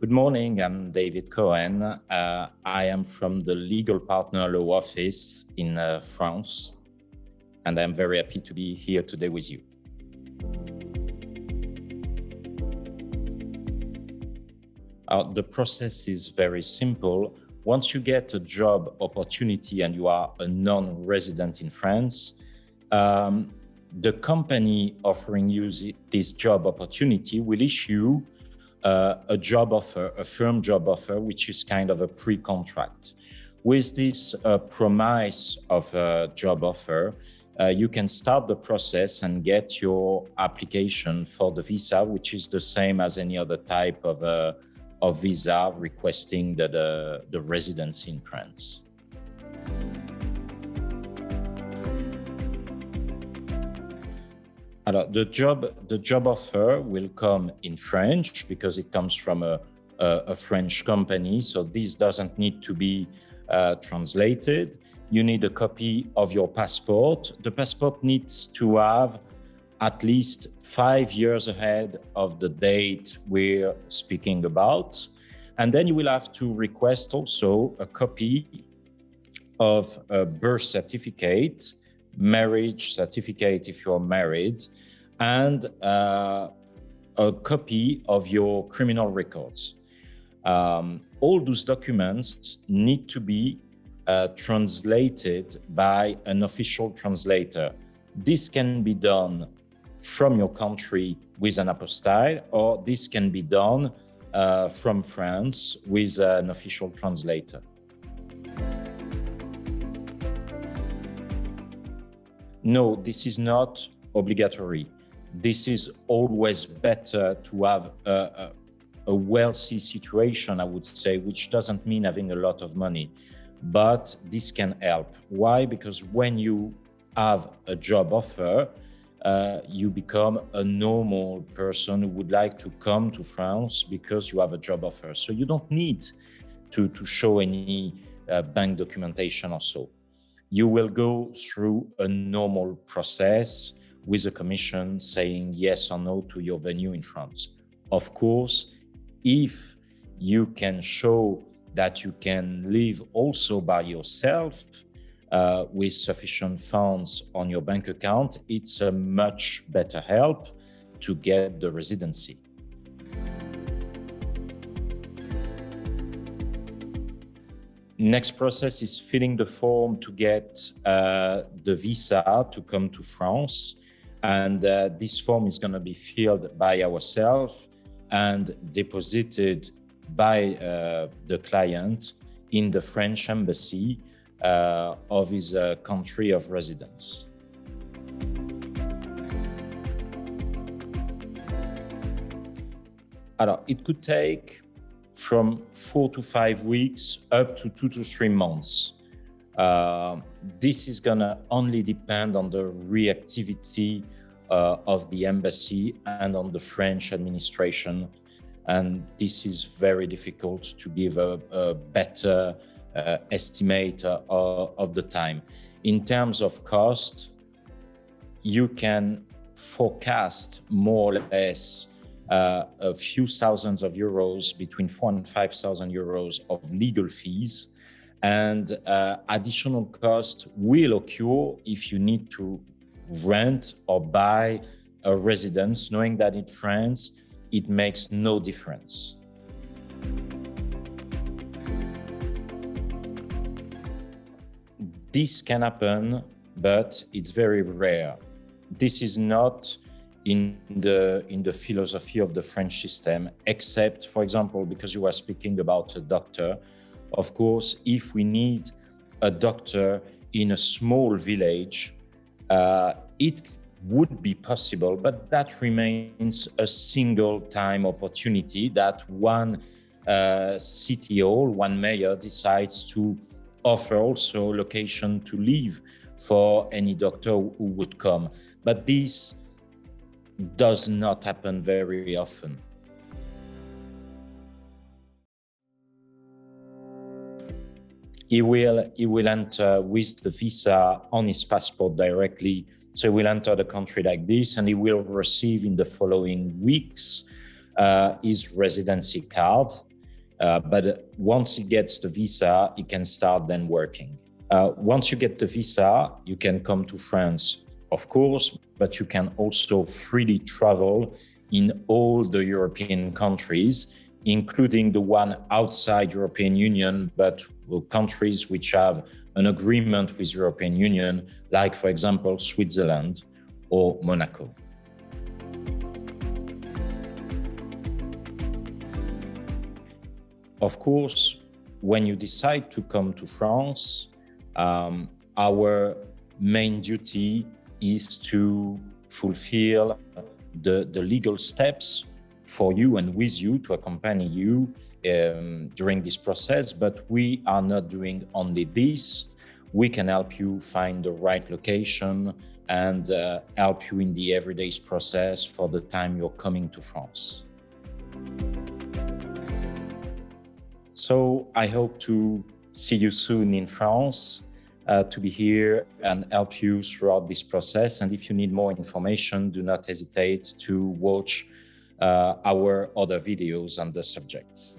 Good morning, I'm David Cohen. I am from the legal partner law office in France, and I'm very happy to be here today with you. The process is very simple. Once you get a job opportunity and you are a non-resident in France, the company offering you this job opportunity will issue a job offer, a firm job offer, which is kind of a pre-contract. With this promise of a job offer, you can start the process and get your application for the visa, which is the same as any other type of visa requesting the residency in France. The job offer will come in French because it comes from a French company, so this doesn't need to be translated. You need a copy of your passport. The passport needs to have at least 5 years ahead of the date we're speaking about. And then you will have to request also a copy of a birth certificate, marriage certificate if you're married, and a copy of your criminal records. All those documents need to be translated by an official translator. This can be done from your country with an apostille, or this can be done from France with an official translator. No, this is not obligatory. This is always better to have a wealthy situation, I would say, which doesn't mean having a lot of money, but this can help. Why? Because when you have a job offer, you become a normal person who would like to come to France because you have a job offer. So you don't need to show any bank documentation or so. You will go through a normal process with a commission saying yes or no to your venue in France. Of course, if you can show that you can live also by yourself with sufficient funds on your bank account, it's a much better help to get the residency. Next process is filling the form to get the visa to come to France. And this form is going to be filled by ourselves and deposited by the client in the French embassy of his country of residence. It could take from 4 to 5 weeks up to 2 to 3 months. This is gonna only depend on the reactivity of the embassy and on the French administration. And this is very difficult to give a better estimate of the time. In terms of cost, you can forecast more or less a few thousands of euros, between 4,000 and 5,000 euros of legal fees. And additional cost will occur if you need to rent or buy a residence, knowing that in France, it makes no difference. This can happen, but it's very rare. This is not in the philosophy of the French system, except, for example, because you are speaking about a doctor. Of course, if we need a doctor in a small village, it would be possible, but that remains a single-time opportunity that one city hall, one mayor decides to offer also location to live for any doctor who would come. But this does not happen very often. He will enter with the visa on his passport directly. So he will enter the country like this, and he will receive in the following weeks his residency card. But once he gets the visa, he can start then working. Once you get the visa, you can come to France, of course, but you can also freely travel in all the European countries, including the one outside European Union, but countries which have an agreement with European Union, like, for example, Switzerland or Monaco. Of course, when you decide to come to France, our main duty is to fulfill the legal steps for you and with you to accompany you during this process. But we are not doing only this. We can help you find the right location and help you in the everyday process for the time you're coming to France. So I hope to see you soon in France, to be here and help you throughout this process. And if you need more information, do not hesitate to watch our other videos on the subjects.